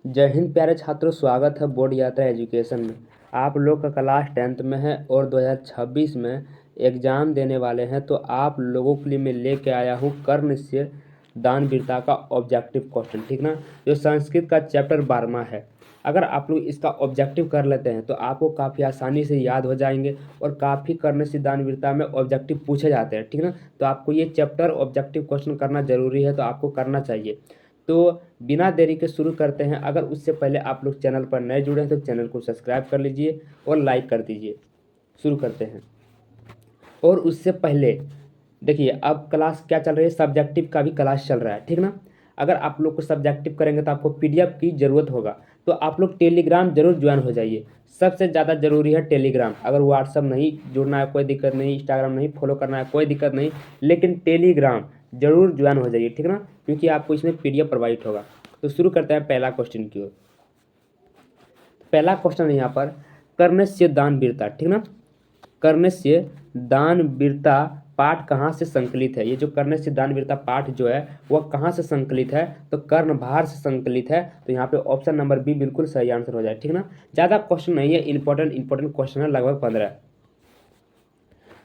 जय हिंद प्यारे छात्रों, स्वागत है बोर्ड यात्रा एजुकेशन में। आप लोग का क्लास 10th में है और 2026 में एग्ज़ाम देने वाले हैं, तो आप लोगों के लिए मैं लेके आया हूँ कर्ण से दानवीरता का ऑब्जेक्टिव क्वेश्चन, ठीक ना। जो संस्कृत का चैप्टर 12वां है। अगर आप लोग इसका ऑब्जेक्टिव कर लेते हैं तो आपको काफ़ी आसानी से याद हो जाएंगे और काफ़ी कर्ण से दानवीरता में ऑब्जेक्टिव पूछे जाते हैं, ठीक ना। तो आपको ये चैप्टर ऑब्जेक्टिव क्वेश्चन करना ज़रूरी है, तो आपको करना चाहिए। तो बिना देरी के शुरू करते हैं। अगर उससे पहले आप लोग चैनल पर नए जुड़े हैं तो चैनल को सब्सक्राइब कर लीजिए और लाइक कर दीजिए। शुरू करते हैं। और उससे पहले देखिए, अब क्लास क्या चल रही है, सब्जेक्टिव का भी क्लास चल रहा है, ठीक ना। अगर आप लोग को सब्जेक्टिव करेंगे तो आपको पीडीएफ की ज़रूरत होगा, तो आप लोग टेलीग्राम जरूर ज्वाइन हो जाइए। सबसे ज़्यादा ज़रूरी है टेलीग्राम। अगर व्हाट्सअप नहीं जुड़ना है कोई दिक्कत नहीं, इंस्टाग्राम नहीं फॉलो करना है कोई दिक्कत नहीं, लेकिन टेलीग्राम जरूर ज्वाइन हो जाइए, ठीक ना, क्योंकि आपको इसमें पीडीएफ प्रोवाइड होगा। तो शुरू करते हैं पहला क्वेश्चन की ओर। पहला क्वेश्चन यहाँ पर कर्णस्य दानवीरता, ठीक ना। कर्णस्य दानवीरता पाठ कहाँ से संकलित है। ये जो कर्णस्य दानवीरता पाठ जो है वह कहाँ से संकलित है, तो कर्णभार से संकलित है। तो यहाँ पे ऑप्शन नंबर बी बिल्कुल सही आंसर हो जाए, ठीक ना। ज़्यादा क्वेश्चन नहीं है, इंपॉर्टेंट क्वेश्चन है, लगभग 15।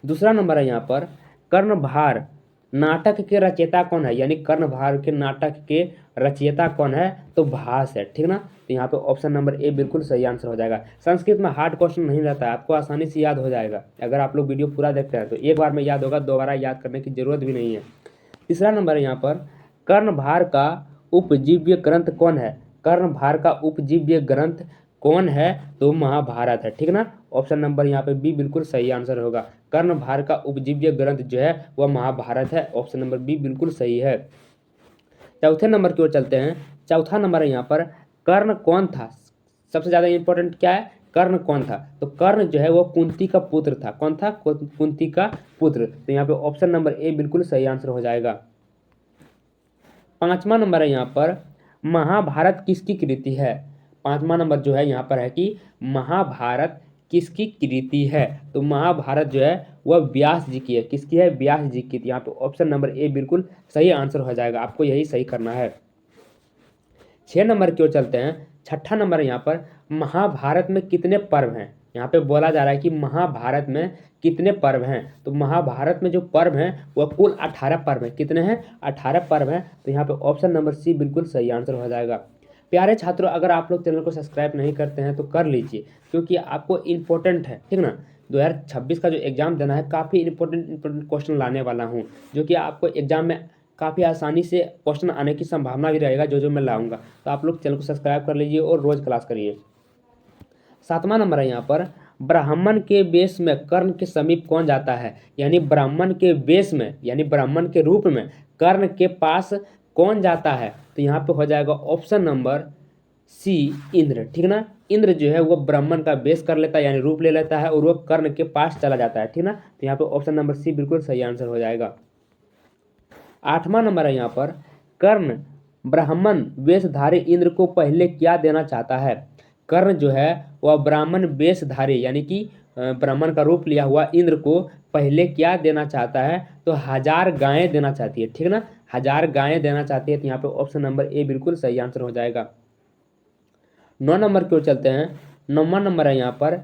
दूसरा नंबर है यहाँ पर कर्णभार नाटक के रचयिता कौन है, यानी कर्णभार के नाटक के रचयिता कौन है, तो भास है, ठीक ना। तो यहाँ पे ऑप्शन नंबर ए बिल्कुल सही आंसर हो जाएगा। संस्कृत में हार्ड क्वेश्चन नहीं रहता है, आपको आसानी से याद हो जाएगा। अगर आप लोग वीडियो पूरा देखते हैं तो एक बार में याद होगा, दोबारा याद करने की जरूरत भी नहीं है। तीसरा नंबर है यहाँ पर कर्णभार का उपजीव्य ग्रंथ कौन है। कर्णभार का उपजीव्य ग्रंथ कौन है, तो महाभारत है, ठीक ना। ऑप्शन नंबर यहाँ पे बी बिल्कुल सही आंसर होगा। कर्णभार का उपजीव्य ग्रंथ जो है वह महाभारत है। ऑप्शन नंबर बी बिल्कुल सही है। चौथे नंबर की ओर चलते हैं। चौथा नंबर है यहाँ पर कर्ण कौन था। सबसे ज़्यादा इंपॉर्टेंट क्या है, कर्ण कौन था, तो कर्ण जो है वो कुंती का पुत्र था। कौन था, कुंती का पुत्र। तो यहाँ पे ऑप्शन नंबर ए बिल्कुल सही आंसर हो जाएगा। पांचवा नंबर है यहाँ पर महाभारत किसकी कृति है। पांचवा नंबर जो है यहाँ पर है कि महाभारत किसकी कृति है, तो महाभारत जो है वह व्यास जी की है। किसकी है, व्यास जी की। यहाँ पे ऑप्शन नंबर ए बिल्कुल सही आंसर हो जाएगा, आपको यही सही करना है। 6 नंबर की ओर चलते हैं। छठा नंबर यहाँ पर महाभारत में कितने पर्व हैं। यहाँ पे बोला जा रहा है कि महाभारत में कितने पर्व हैं, तो महाभारत में जो पर्व हैं वह कुल 18 पर्व हैं। कितने हैं, 18 पर्व हैं। तो यहाँ पे ऑप्शन नंबर सी बिल्कुल सही आंसर हो जाएगा। प्यारे छात्रों, अगर आप लोग चैनल को सब्सक्राइब नहीं करते हैं तो कर लीजिए, क्योंकि आपको इम्पोर्टेंट है, ठीक ना। 2026 का जो एग्ज़ाम देना है, काफ़ी इंपॉर्टेंट क्वेश्चन लाने वाला हूँ, जो कि आपको एग्जाम में काफ़ी आसानी से क्वेश्चन आने की संभावना भी रहेगा, जो मैं लाऊंगा। तो आप लोग चैनल को सब्सक्राइब कर लीजिए और रोज़ क्लास करिए। 7वां नंबर है यहाँ पर ब्राह्मण के वेश में कर्ण के समीप कौन जाता है, यानी ब्राह्मण के वेश में, यानी ब्राह्मण के रूप में कर्ण के पास कौन जाता है। तो यहाँ पे हो जाएगा ऑप्शन नंबर सी इंद्र, ठीक ना। इंद्र जो है वो ब्राह्मण का वेश कर लेता है, यानी रूप ले लेता है और वो कर्ण के पास चला जाता है, ठीक ना। तो यहाँ पे ऑप्शन नंबर सी बिल्कुल सही आंसर हो जाएगा। 8वां नंबर है यहाँ पर कर्ण ब्राह्मण वेशधारी इंद्र को पहले क्या देना चाहता है। कर्ण जो है वह ब्राह्मण वेशधारी, यानी कि ब्राह्मण का रूप लिया हुआ इंद्र को पहले क्या देना चाहता है, तो 1000 गायें देना चाहती है, ठीक ना। 1000 गायें देना चाहती है। तो यहाँ पे ऑप्शन नंबर ए बिल्कुल सही आंसर हो जाएगा। 9 नंबर की ओर चलते हैं। 9वां नंबर है यहाँ पर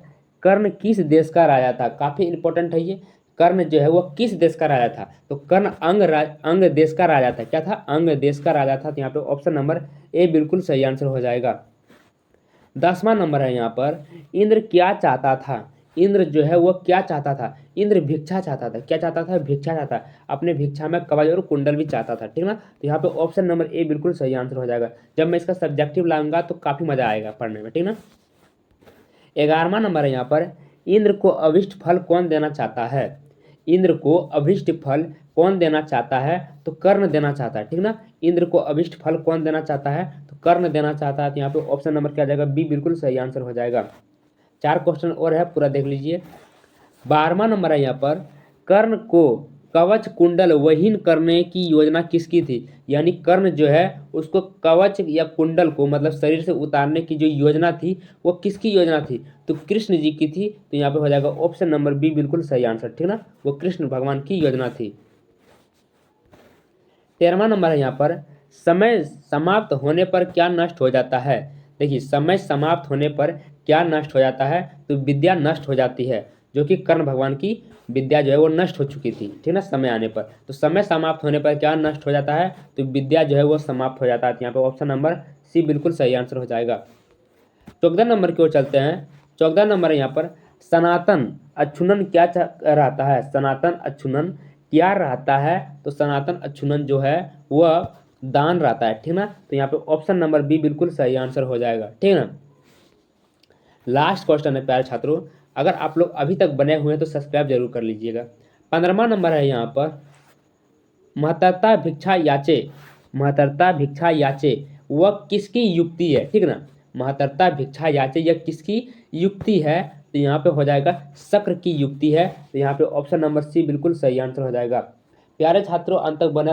कर्ण किस देश का राजा था। काफ़ी इंपॉर्टेंट है ये। कर्ण जो है वो किस देश का राजा था, तो कर्ण अंग देश का राजा था। क्या था, अंग देश का राजा था। तो यहाँ पे ऑप्शन नंबर ए बिल्कुल सही आंसर हो जाएगा। 10वां नंबर है यहाँ पर इंद्र क्या चाहता था। इंद्र जो है वो क्या चाहता था, इंद्र भिक्षा चाहता था। क्या चाहता था, भिक्षा चाहता। अपने भिक्षा में कवच और कुंडल भी चाहता था, ठीक ना। तो यहाँ पे ऑप्शन नंबर ए बिल्कुल सही आंसर हो जाएगा। जब मैं इसका सब्जेक्टिव लाऊंगा तो काफ़ी मजा आएगा पढ़ने में, ठीक ना। 11वां नंबर है यहाँ पर इंद्र को अभिष्ट फल कौन देना चाहता है। इंद्र को अभिष्ट फल कौन देना चाहता है, तो कर्ण देना चाहता है, ठीक ना। इंद्र को अभिष्ट फल कौन देना चाहता है, तो कर्ण देना चाहता है। तो यहाँ पे ऑप्शन नंबर क्या जाएगा, बी बिल्कुल सही आंसर हो जाएगा। 4 क्वेश्चन और है, पूरा देख लीजिए। 12वां नंबर है यहाँ पर कर्ण को कवच कुंडल वहीन करने की योजना किसकी थी, यानी कर्ण जो है उसको कवच या कुंडल को मतलब शरीर से उतारने की जो योजना थी वो किसकी योजना थी, तो कृष्ण जी की थी। तो यहाँ पे हो जाएगा ऑप्शन नंबर बी बिल्कुल सही आंसर, ठीक ना। वो कृष्ण भगवान की योजना थी। 13वां नंबर है यहाँ पर समय समाप्त होने पर क्या नष्ट हो जाता है। देखिए समय समाप्त होने पर क्या नष्ट हो जाता है, तो विद्या नष्ट हो जाती है, जो कि कर्ण भगवान की विद्या जो है वो नष्ट हो चुकी थी, ठीक ना, समय आने पर। तो समय समाप्त होने पर क्या नष्ट हो जाता है, तो विद्या जो है वो समाप्त हो जाता है। तो यहाँ पे ऑप्शन नंबर सी बिल्कुल सही आंसर हो जाएगा। 14 नंबर की ओर चलते हैं। 14 नंबर है यहाँ पर, सनातन अछूनन क्या रहता है, सनातन अछूनन क्या रहता है, तो सनातन अछूनन जो है वह दान रहता है, ठीक ना। तो यहाँ पे ऑप्शन नंबर बी बिल्कुल सही आंसर हो जाएगा, ठीक ना। लास्ट क्वेश्चन है प्यारे छात्रों, अगर आप लोग अभी तक बने हुए हैं तो सब्सक्राइब जरूर कर लीजिएगा। 15वां नंबर है यहाँ पर, महतरता भिक्षा याचे, महतरता भिक्षा याचे वह किसकी युक्ति है, ठीक ना। महतरता भिक्षा याचे यह किसकी युक्ति है, तो यहाँ पे हो जाएगा शक्र की युक्ति है। तो यहाँ पे ऑप्शन नंबर सी बिल्कुल सही आंसर हो जाएगा। प्यारे छात्रों अंत तक बने